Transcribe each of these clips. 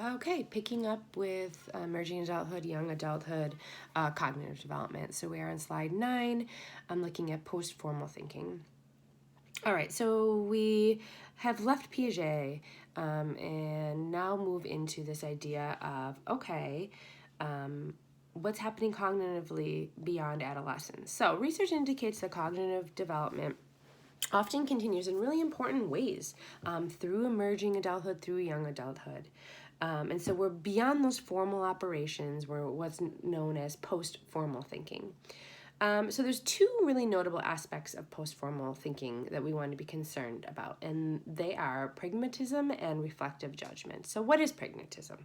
Okay, picking up with emerging adulthood, young adulthood, cognitive development. So we are on slide 9. I'm looking at post-formal thinking. All right, so we have left Piaget and now move into this idea of, okay, what's happening cognitively beyond adolescence? So research indicates that cognitive development often continues in really important ways through emerging adulthood, through young adulthood. And so we're beyond those formal operations. We're what's known as post-formal thinking. So there's two really notable aspects of post-formal thinking that we want to be concerned about, and they are pragmatism and reflective judgment. So what is pragmatism?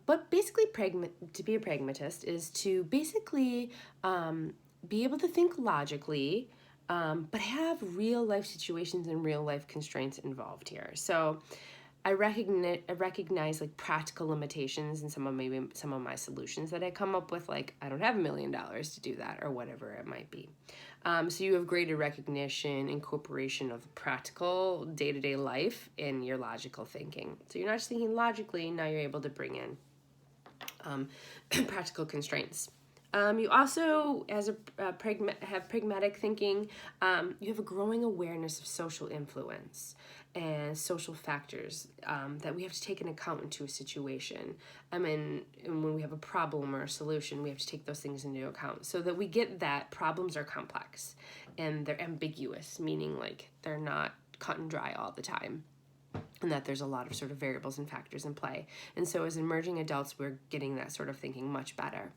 But basically, to be a pragmatist is to basically be able to think logically, but have real life situations and real life constraints involved here. So I recognize like practical limitations in some of my solutions that I come up with. Like, I don't have $1 million to do that, or whatever it might be. So you have greater recognition, incorporation of practical day-to-day life in your logical thinking. So you're not just thinking logically, now you're able to bring in practical constraints. You also, as have pragmatic thinking, you have a growing awareness of social influence and social factors that we have to take into account into a situation. And when we have a problem or a solution, we have to take those things into account so that we get that problems are complex and they're ambiguous, meaning like they're not cut and dry all the time, and that there's a lot of sort of variables and factors in play. And so as emerging adults, we're getting that sort of thinking much better.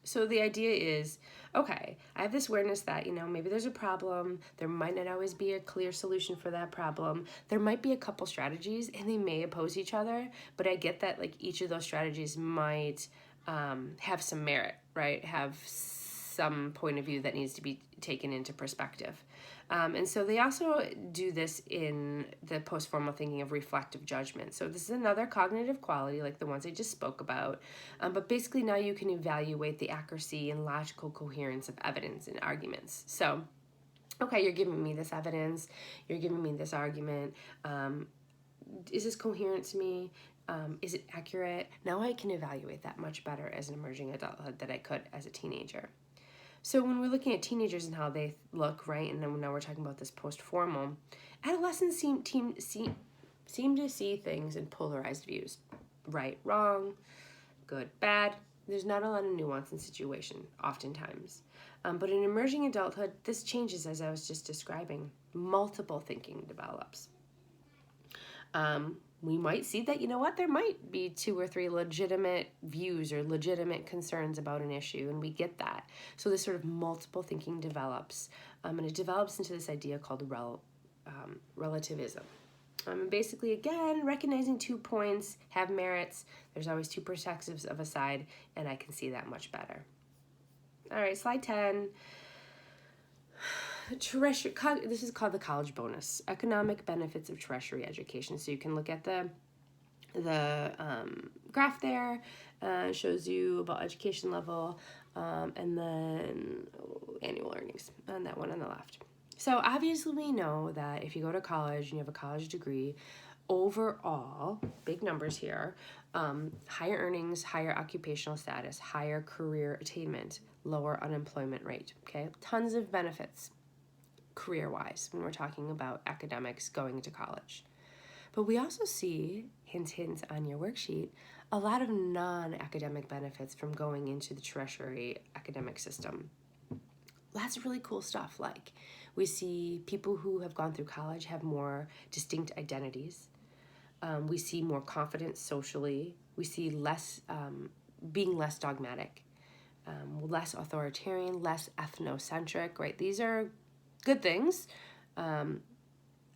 So the idea is, okay, I have this awareness that, maybe there's a problem. There might not always be a clear solution for that problem. There might be a couple strategies and they may oppose each other, but I get that like each of those strategies might have some merit, right? Have some point of view that needs to be taken into perspective. And so they also do this in the post-formal thinking of reflective judgment. So this is another cognitive quality like the ones I just spoke about. But basically now you can evaluate the accuracy and logical coherence of evidence and arguments. So, okay, you're giving me this evidence, you're giving me this argument. Is this coherent to me? Is it accurate? Now I can evaluate that much better as an emerging adulthood than I could as a teenager. So when we're looking at teenagers and how they look, right, and then now we're talking about this post-formal, adolescents seem to see things in polarized views. Right, wrong, good, bad. There's not a lot of nuance in situation, oftentimes. But in emerging adulthood, this changes as I was just describing. Multiple thinking develops. We might see that, there might be 2 or 3 legitimate views or legitimate concerns about an issue, and we get that. So this sort of multiple thinking develops, and it develops into this idea called relativism. And basically, again, recognizing 2 points have merits. There's always 2 perspectives of a side, and I can see that much better. All right, slide 10. This is called the college bonus, economic benefits of tertiary education. So you can look at the graph there, shows you about education level, and then annual earnings on that one on the left. So obviously we know that if you go to college and you have a college degree, overall, big numbers here, higher earnings, higher occupational status, higher career attainment, lower unemployment rate, okay? Tons of benefits career-wise when we're talking about academics going to college. But we also see, hint on your worksheet, a lot of non-academic benefits from going into the tertiary academic system. Lots of really cool stuff, like we see people who have gone through college have more distinct identities. We see more confidence socially. We see less being less dogmatic, less authoritarian, less ethnocentric, right? These are good things.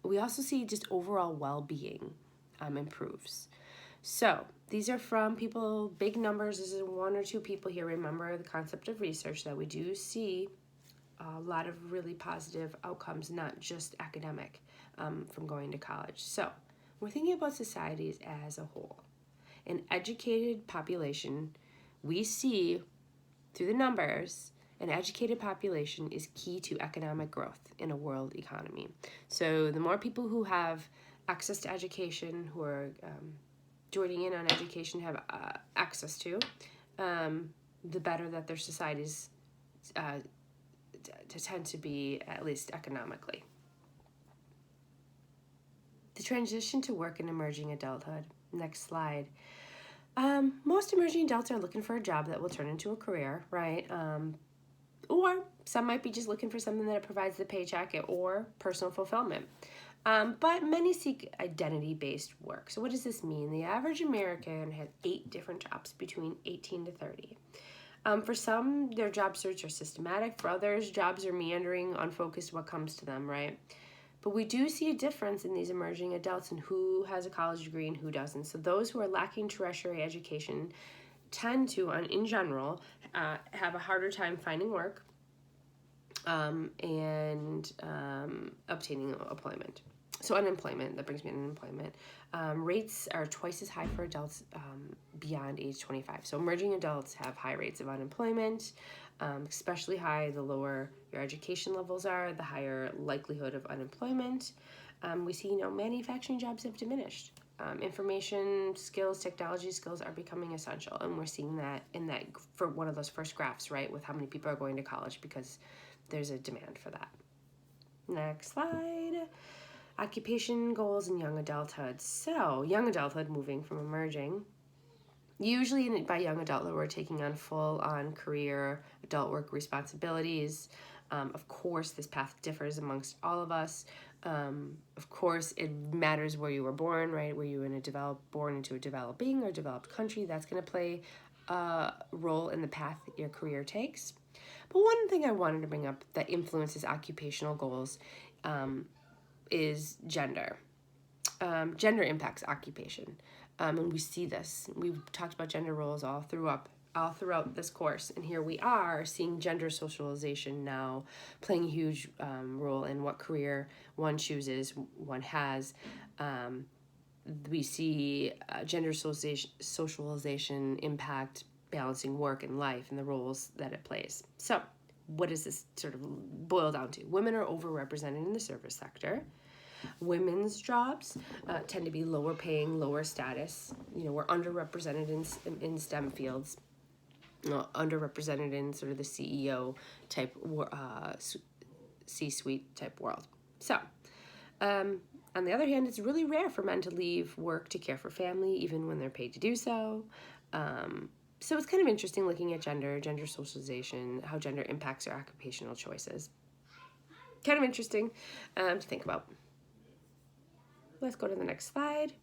We also see just overall well-being improves. So these are from people, big numbers. This is 1 or 2 people here. Remember the concept of research that we do see a lot of really positive outcomes, not just academic, from going to college. So we're thinking about societies as a whole. An educated population, we see through the numbers, an educated population is key to economic growth in a world economy. So the more people who have access to education, who are joining in on education, have access to, the better that their societies tend to be, at least economically. The transition to work in emerging adulthood. Next slide. Most emerging adults are looking for a job that will turn into a career, right? Or some might be just looking for something that provides the paycheck or personal fulfillment. But many seek identity-based work. So what does this mean? The average American has 8 different jobs between 18 to 30. For some, their job search are systematic. For others, jobs are meandering, unfocused, what comes to them, right? But we do see a difference in these emerging adults and who has a college degree and who doesn't. So those who are lacking tertiary education tend to, in general, have a harder time finding work and obtaining employment. So unemployment, that brings me to unemployment. Rates are twice as high for adults beyond age 25. So emerging adults have high rates of unemployment, especially high the lower your education levels are, the higher likelihood of unemployment. We see, manufacturing jobs have diminished. Information skills, technology skills are becoming essential, and we're seeing that for one of those first graphs, right, with how many people are going to college because there's a demand for that. Next slide. Occupation goals in young adulthood. So, young adulthood, moving from emerging. Usually by young adulthood, we're taking on full-on career adult work responsibilities. Of course, this path differs amongst all of us. Of course, it matters where you were born, right? Were you born into a developing or developed country? That's going to play a role in the path your career takes. But one thing I wanted to bring up that influences occupational goals is gender. Gender impacts occupation. And we see this. We've talked about gender roles all throughout this course. And here we are seeing gender socialization now playing a huge role in what career one chooses, one has. We see gender socialization impact balancing work and life and the roles that it plays. So what does this sort of boil down to? Women are overrepresented in the service sector. Women's jobs tend to be lower paying, lower status. We're underrepresented in STEM fields, underrepresented in sort of the CEO type, C-suite type world. So, on the other hand, it's really rare for men to leave work to care for family, even when they're paid to do so. So it's kind of interesting looking at gender socialization, how gender impacts our occupational choices. Kind of interesting to think about. Let's go to the next slide.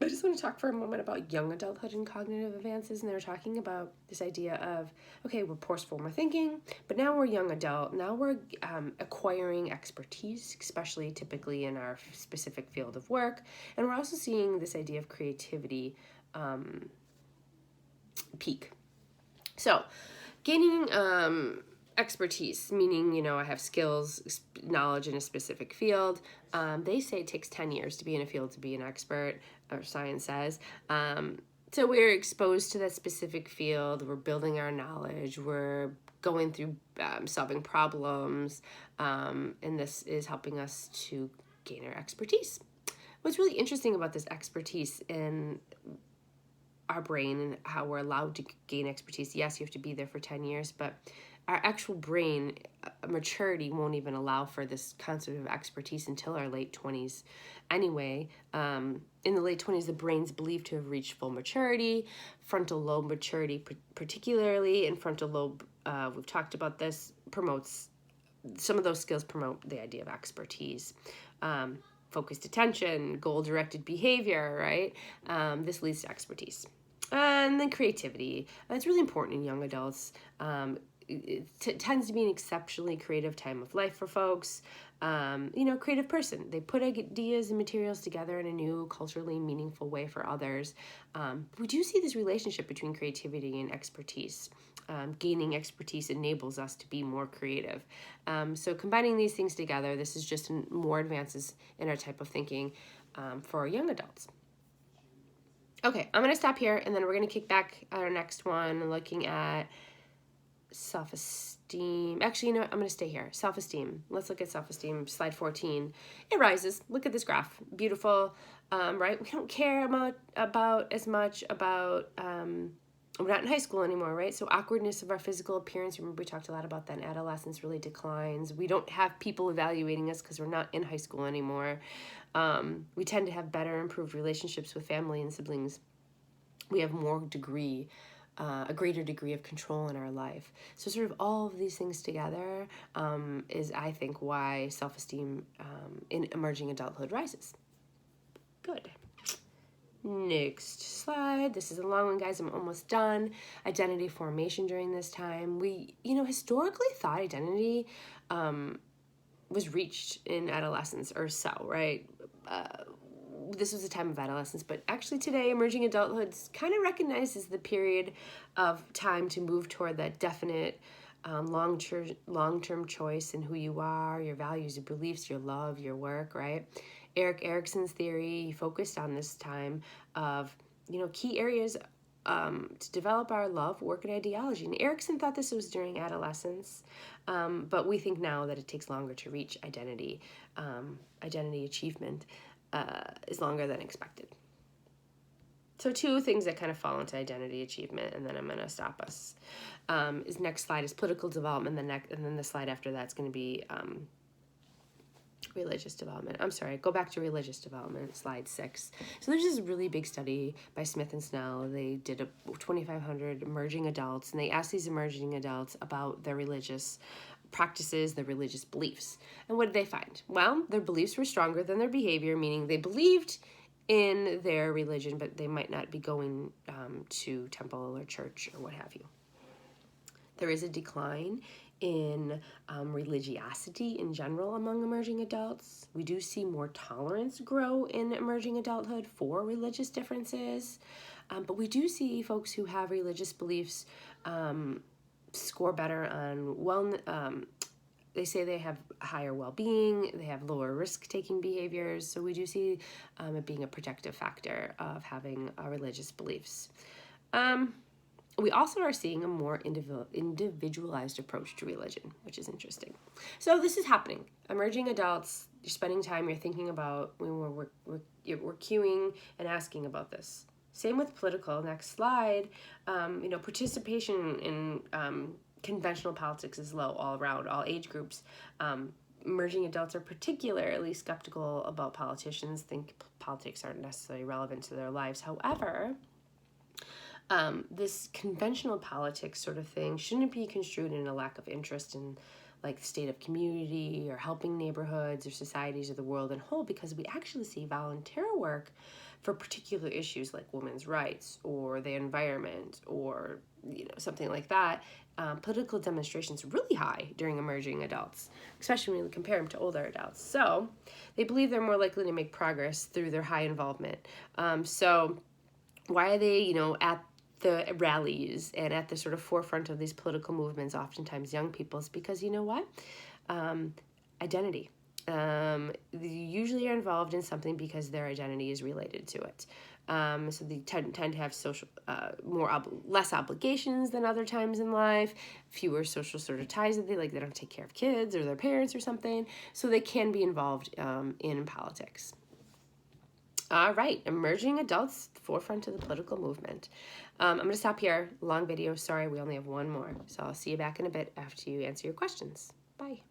I just want to talk for a moment about young adulthood and cognitive advances. And they were talking about this idea of, okay, we're post-former thinking, but now we're young adult. Now we're acquiring expertise, especially typically in our specific field of work. And we're also seeing this idea of creativity peak. So gaining expertise, meaning, I have skills, knowledge in a specific field. They say it takes 10 years to be in a field to be an expert, or science says. So we're exposed to that specific field. We're building our knowledge. We're going through solving problems. And this is helping us to gain our expertise. What's really interesting about this expertise in our brain and how we're allowed to gain expertise, yes, you have to be there for 10 years, but our actual brain maturity won't even allow for this concept of expertise until our late 20s. Anyway, in the late 20s, the brain's believed to have reached full maturity, frontal lobe maturity particularly, and frontal lobe, we've talked about this, some of those skills promote the idea of expertise. Focused attention, goal-directed behavior, right? This leads to expertise. And then creativity. It's really important in young adults. It tends to be an exceptionally creative time of life for folks. Creative person. They put ideas and materials together in a new, culturally meaningful way for others. We do see this relationship between creativity and expertise. Gaining expertise enables us to be more creative. So combining these things together, this is just more advances in our type of thinking for young adults. Okay, I'm going to stop here, and then we're going to kick back our next one, looking at self-esteem. self-esteem. Actually, you know what? I'm going to stay here. Self-esteem. Let's look at self-esteem. Slide 14. It rises. Look at this graph. Beautiful, right? We don't care about as much about, we're not in high school anymore, right? So awkwardness of our physical appearance, remember we talked a lot about that in adolescence, really declines. We don't have people evaluating us because we're not in high school anymore. We tend to have better, improved relationships with family and siblings. We have a greater degree of control in our life. So sort of all of these things together is, I think, why self-esteem in emerging adulthood rises. Good. Next slide. This is a long one, guys. I'm almost done. Identity formation during this time. We, historically thought identity was reached in adolescence or so, right? This was a time of adolescence, but actually today, emerging adulthood kind of recognizes the period of time to move toward that definite long-term choice in who you are, your values, your beliefs, your love, your work, right? Erik Erikson's theory focused on this time of, key areas to develop our love, work, and ideology. And Erikson thought this was during adolescence, but we think now that it takes longer to reach identity. Identity achievement is longer than expected. So 2 things that kind of fall into identity achievement, and then I'm going to stop us. Next slide is political development, and then the slide after that's going to be religious development. I'm sorry, go back to religious development, slide 6. So there's this really big study by Smith and Snell. They did 2,500 emerging adults, and they asked these emerging adults about their religious practices, their religious beliefs. And what did they find? Well, their beliefs were stronger than their behavior, meaning they believed in their religion, but they might not be going to temple or church or what have you. There is a decline in religiosity in general among emerging adults. We do see more tolerance grow in emerging adulthood for religious differences, but we do see folks who have religious beliefs score better on they say they have higher well-being, they have lower risk-taking behaviors, so we do see it being a protective factor of having religious beliefs. We also are seeing a more individualized approach to religion, which is interesting. So this is happening. Emerging adults, you're spending time, you're thinking about, we're queuing and asking about this. Same with political. Next slide. Participation in conventional politics is low all around, all age groups. Emerging adults are particularly skeptical about politicians, think politics aren't necessarily relevant to their lives. However, this conventional politics sort of thing shouldn't be construed in a lack of interest in like the state of community or helping neighborhoods or societies or the world in whole, because we actually see volunteer work for particular issues like women's rights or the environment or something like that. Political demonstrations really high during emerging adults, especially when you compare them to older adults. So they believe they're more likely to make progress through their high involvement. So why are they, at the rallies and at the sort of forefront of these political movements, oftentimes young people? Is because, identity. They usually are involved in something because their identity is related to it. So they tend to have social, less obligations than other times in life, fewer social sort of ties that they don't take care of kids or their parents or something. So they can be involved in politics. All right, emerging adults, forefront of the political movement. I'm going to stop here. Long video. Sorry, we only have one more. So I'll see you back in a bit after you answer your questions. Bye.